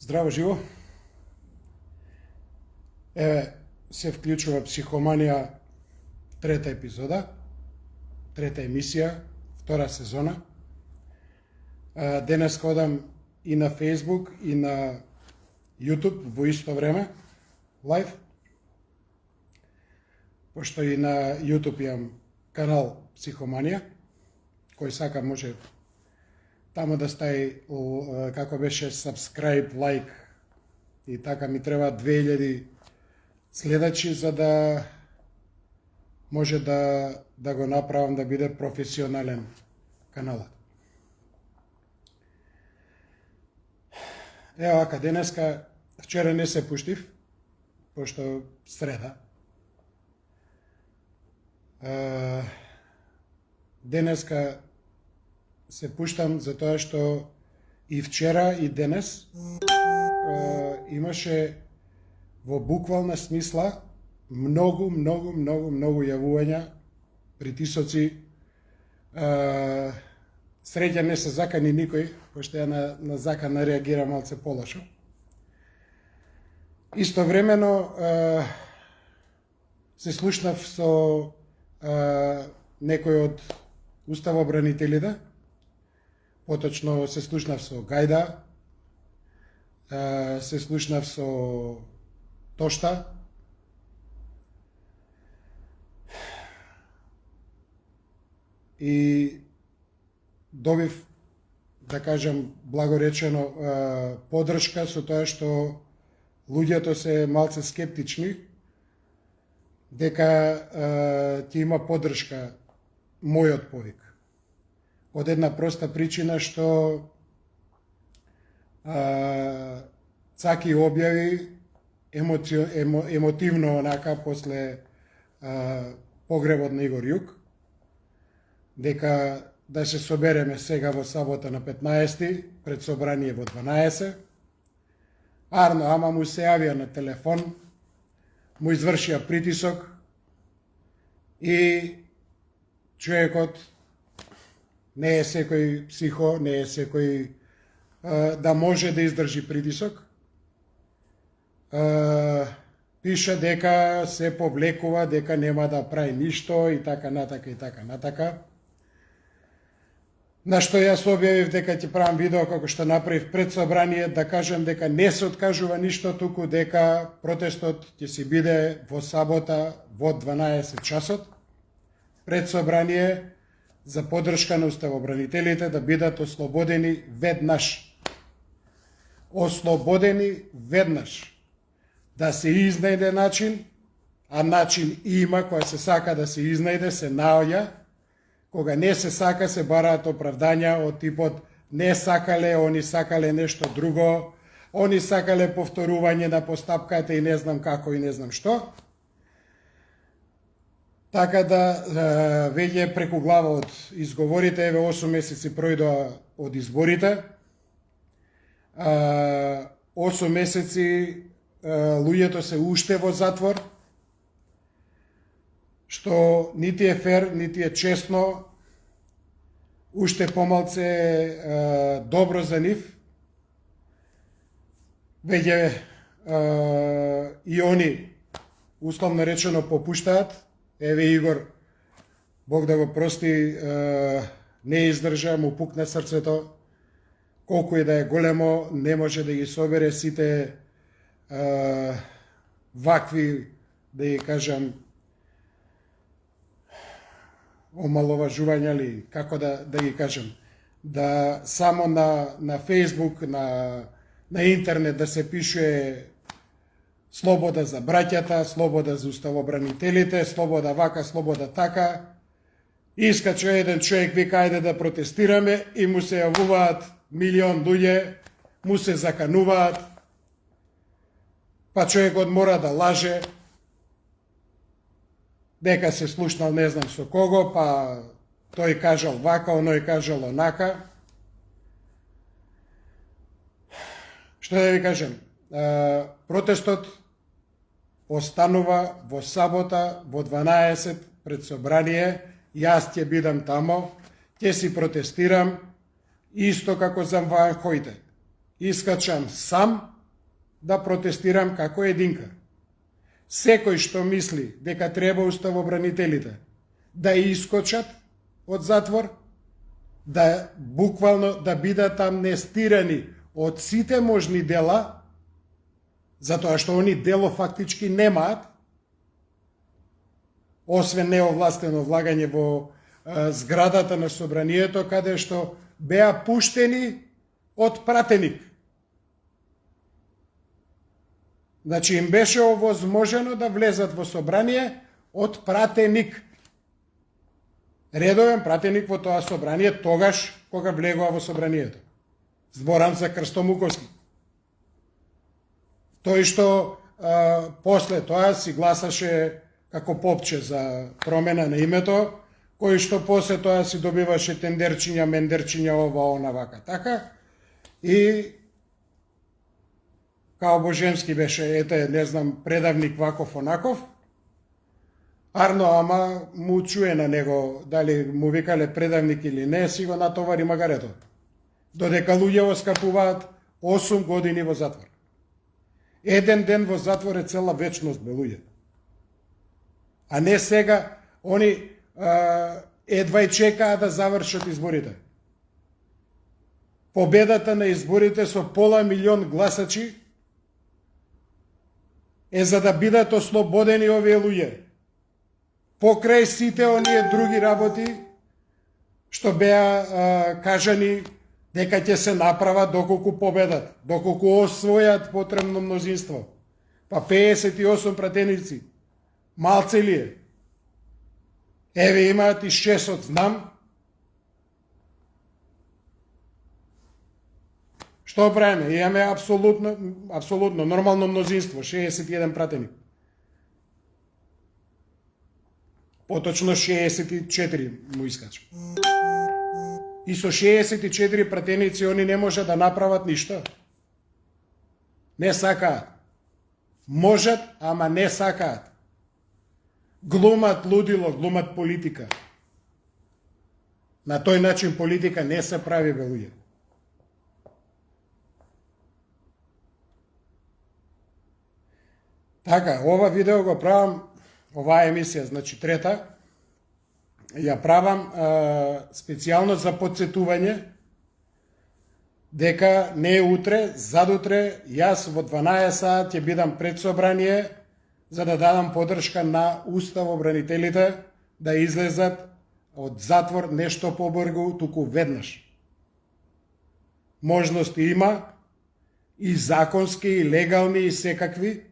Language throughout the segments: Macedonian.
Здраво живо. Еве, се вклучува Психоманија, трета епизода, трета емисија, втора сезона. Денес ходам и на Facebook и на YouTube во исто време, лайв. Пошто и на YouTube имам канал Психоманија, кој сака може тамо да стаи, како беше, subscribe, like, и така ми треба 2000 следачи за да може да го направам да биде професионален каналот. Ева вака, денеска, вчера не се пуштив, пошто среда. Денеска се пуштам затоа што и вчера и денес имаше во буквална смисла многу јавувања, притисоци. Среќа не се закани никој, пошто ја на закана реагира малце полошо. Истовремено се слушнав со некој од уставобранителите, поточно се слушнав со Гајда, се слушнав со Тошта, и добив, да кажам, благоречено поддршка со тоа што луѓето се малце скептични дека ќе има поддршка мојот повик. Од една проста причина што Цаки објави емотивно онака после погребот на Игор Јук, дека да се собереме сега во сабота на 15 пред собрание во 12. Арно, ама му се јавија на телефон, му извршија притисок и човекот не е секој психо, не е секој да може да издржи притисок. Пиша дека се повлекува, дека нема да прави ништо и така натака и така натака. На што јас објавив дека ќе правам видео како што направив пред собрание, да кажам дека не се откажува ништо, туку дека протестот ќе си биде во сабота во 12 часот пред собрание за поддршка на уставобранителите да бидат ослободени веднаш. Ослободени веднаш. Да се изнајде начин, а начин има, кога се сака да се изнајде, се наоѓа. Кога не се сака, се бараат оправдања од типот не сакале, они сакале нешто друго, они сакале повторување на постапката и не знам како и не знам што. Така да, веќе преку глава од изговорите, еве 8 месеци пројдоа од изборите. 8 месеци луѓето се уште во затвор, што нити е фер, нити е честно, уште помалце добро за нив. Веќе и они, условно речено, попуштаат. Еве Игор, Бог да го прости, не издржа, му пукна срцето. Колку и да е големо, не може да ги собере сите вакви, да ги кажам, омаловажувања ли, како да ги кажам, да само на Facebook, на интернет да се пишува слобода за браќата, слобода за уставобранителите, слобода вака, слобода така. Искачува еден човек, вика, ајде да протестираме, и му се јавуваат милион луѓе, му се закануваат, па човекот мора да лаже, дека се слушнал не знам со кого, па тој кажал вака, оној кажал онака. Што да ви кажем, протестот останува во сабота во 12 пред собрание, јас ќе бидам тамо, ќе си протестирам, исто како за Ван Хојте. Искачам сам, да протестирам како единка. Секој што мисли дека треба уставобранителите да искочат од затвор, да буквално да бидат амнестирани од сите можни дела, затоа што они дело фактички немаат, освен неовластено влагање во зградата на собранието, каде што беа пуштени од пратеник. Значи им беше овозможено да влезат во собрание од пратеник. Редовен пратеник во тоа собрание тогаш кога влегува во собранието. Зборам за Крсто Муковски. Тој што после тоа си гласаше како попче за промена на името, кој што после тоа си добиваше тендерчиња, мендерчиња, ова, она, вака, така. И као Божемски беше, ете, не знам, предавник ваков, онаков. Арно, ама му чуе на него, дали му викале предавник или не, си го натовари магарето. Додека луѓе оскапуваат 8 години во затвор. Еден ден во затвор е цела вечност, бе луѓе. А не сега, они едва и чекаат да завршат изборите. Победата на изборите со пола милион гласачи е за да бидат ослободени овие луѓе. Покрај сите оние други работи што беа кажани дека ќе се направат доколку победат, доколку освојат потребно мнозинство. Па 58 пратеници, малце ли е? Еве имаат и 6 од знам. Што правиме? Имаме апсолутно нормално мнозинство, 61 пратеник. Поточно 64 му искача. И со 64 пратеници они не може да направат ништо. Не сакаат. Можат, ама не сакаат. Глумат лудило, глумат политика. На тој начин политика не се прави, бе луѓе. Така, ова видео го правам, оваа емисија, значи трета, ја правам специјално за подсетување дека не утре, задутре, јас во 12 саат ќе бидам пред собрание за да дадам поддршка на уставобранителите да излезат од затвор нешто побрзо, туку веднаш. Можности има и законски, и легални, и секакви.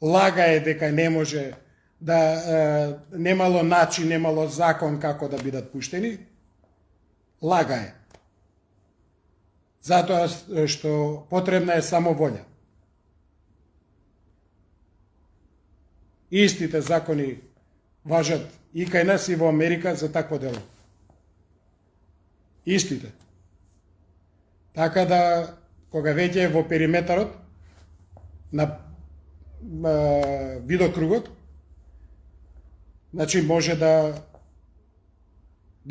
Лага е дека не може да немало начин, немало закон како да бидат пуштени. Лага е. Затоа што потребна е само волја. Истите закони важат и кај нас и во Америка за такво дело. Истите. Така да, кога веќе е во периметарот на видокругот, значи може да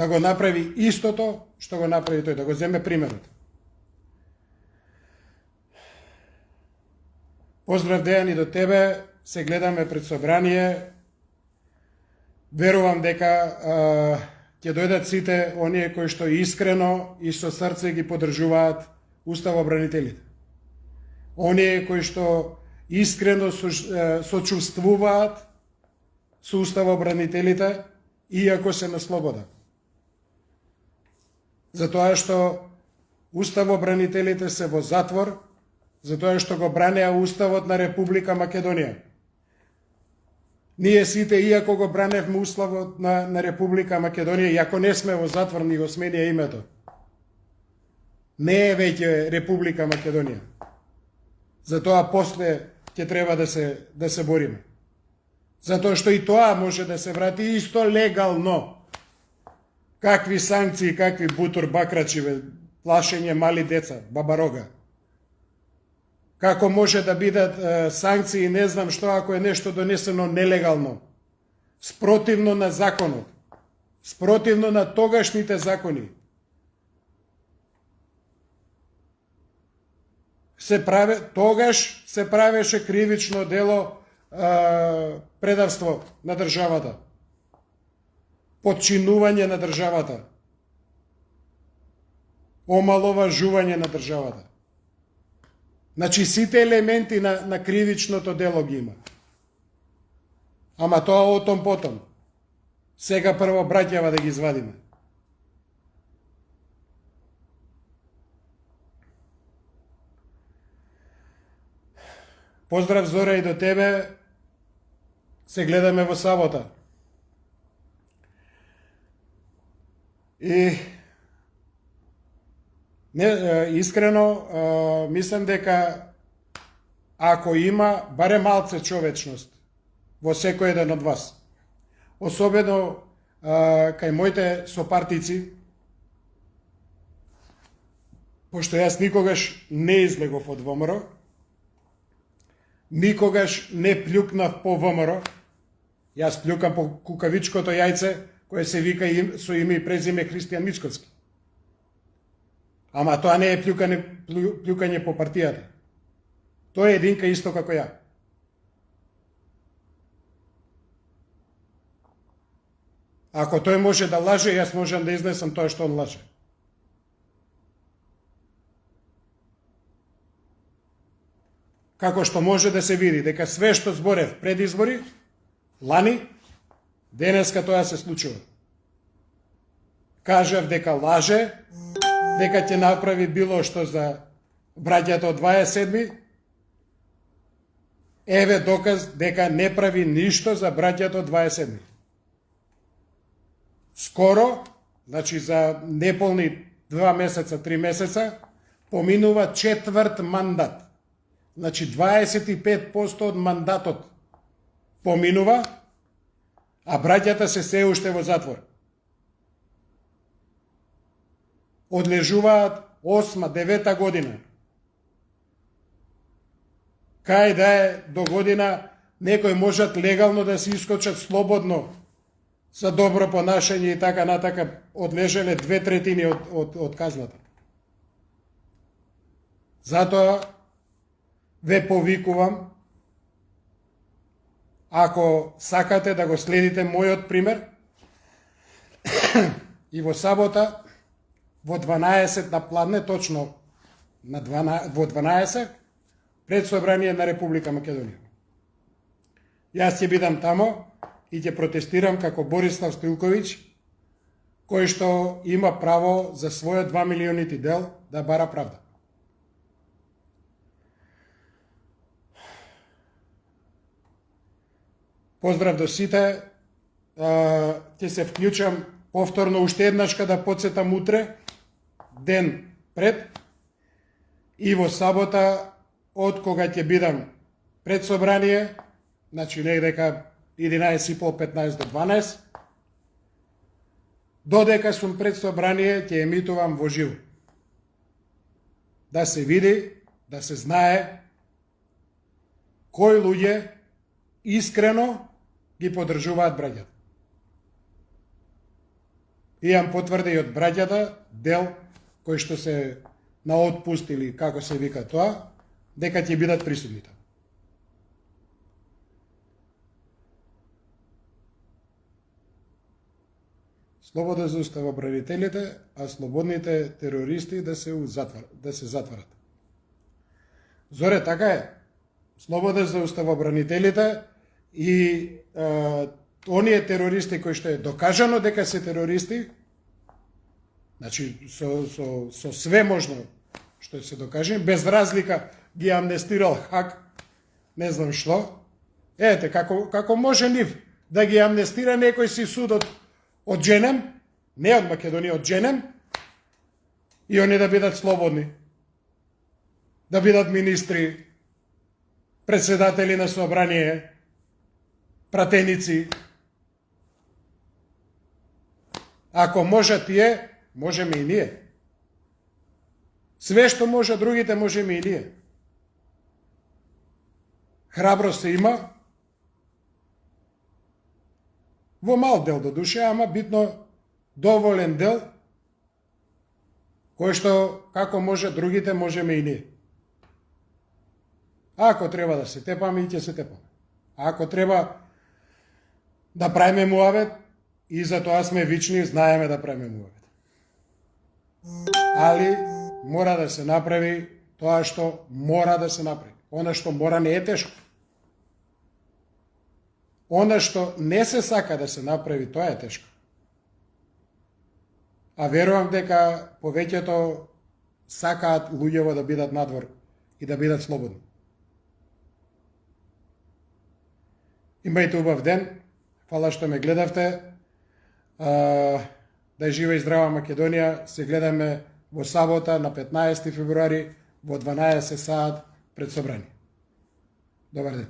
го направи истото што го направи тој, да го земе примерот. Поздрав, Дејан, и до тебе, се гледаме пред собрание. Верувам дека ќе дојдат сите оние кои што искрено и со срце ги поддржуваат уставобранителите. Оние кои што искрено сочувствуваат со уставобранителите, иако се на слобода. Затоа што уставобранителите се во затвор, затоа што го бранеа Уставот на Република Македонија. Ние сите, иако го браневме Уставот на Република Македонија, иако не сме во затвор, ни го сменија името. Не е веќе Република Македонија. Затоа после ќе треба да се бориме. Затоа што и тоа може да се врати исто легално. Какви санкции, какви бутур бакрачиве, плашење мали деца, бабарога. Како може да бидат санкции, не знам што, ако е нешто донесено нелегално, спротивно на законот, спротивно на тогашните закони. тогаш се правеше кривично дело предавство на државата, подчинување на државата, омаловажување на државата. Значи сите елементи на кривичното дело ги има. Ама тоа отом потом. Сега прво браќава да ги извадиме. Поздрав, Зора, и до тебе. Се гледаме во сабота. И искрено мислам дека ако има барем малце човечност во секој еден од вас, особено кај моите сопартици, пошто јас никогаш не излегов од ВМРО, никогаш не плюкнав по ВМРО, јас плюкам по кукавичкото јајце кое се вика со име и презиме Христијан Мицковски. Ама тоа не е плюкање по партијата. Тоа е единка исто како ја. Ако тој може да лаже, јас можам да изнесам тоа што он лаже. Како што може да се види дека све што зборев пред избори, лани, денеска тоа се случува. Кажав дека лаже, дека ќе направи било што за браќата од 27, еве доказ дека не прави ништо за браќата од 27. Скоро, значи за неполни 2 месеца, 3 месеца, поминува 4 мандат. Значи 25% од мандатот поминува, а браќата се уште во затвор. Одлежуваат 8-9 година. Кај да е до година некој можат легално да се искочат слободно за добро понашање и така натака, одлежале 2/3 од казната. Затоа ве повикувам, ако сакате да го следите мојот пример, и во сабота во 12 на пладне, точно во 12, пред собрание на Република Македонија. Јас ќе бидам тамо и ќе протестирам како Борислав Стоилковиќ, кој што има право за својот 2 милионити дел да бара правда. Поздрав до сите, ќе се вклучам повторно уште еднаш да подсетам утре, ден пред, и во сабота, од кога ќе бидам пред собрание, значи негдека 11:30-15 до 12, додека сум пред собрание, ќе емитувам во живо. Да се види, да се знае кои луѓе искрено ги поддржуваат браќата. Имам потврда и од браќата, дел кои што се на отпуст или како се вика тоа, дека ќе бидат присутните. Слобода за уставобранителите, а слободните терористи да се затварат. Зоре, така е. Слобода за уставобранителите и оние терористи кои што е докажано дека се терористи, значи со све можно што се докаже, без разлика ги амнестирал Хаг, не знам што. Ете, како може нив да ги амнестира некој си судот од Дженем, не од Македонија, од Дженем, и они да бидат слободни, да бидат министри, председатели на собрание, пратеници. Ако можат тие, можеме и ние. Све што може другите, можеме и ние. Храброст се има, во мал дел до душе, ама битно доволен дел, кој што како може другите, можеме и ние. Ако треба да се тепаме, и ќе се тепаме. Ако треба да правиме муавет, и за тоа сме вични, знаеме да правиме муавет. Али мора да се направи тоа што мора да се направи. Она што мора не е тешко. Она што не се сака да се направи, тоа е тешко. А верувам дека повеќето сакаат луѓево да бидат надвор и да бидат слободни. Имајте убав ден, фала што ме гледавте. Да е жива и здрава Македонија, се гледаме во сабота на 15 февруари во 12 саат пред собрание. Добар ден.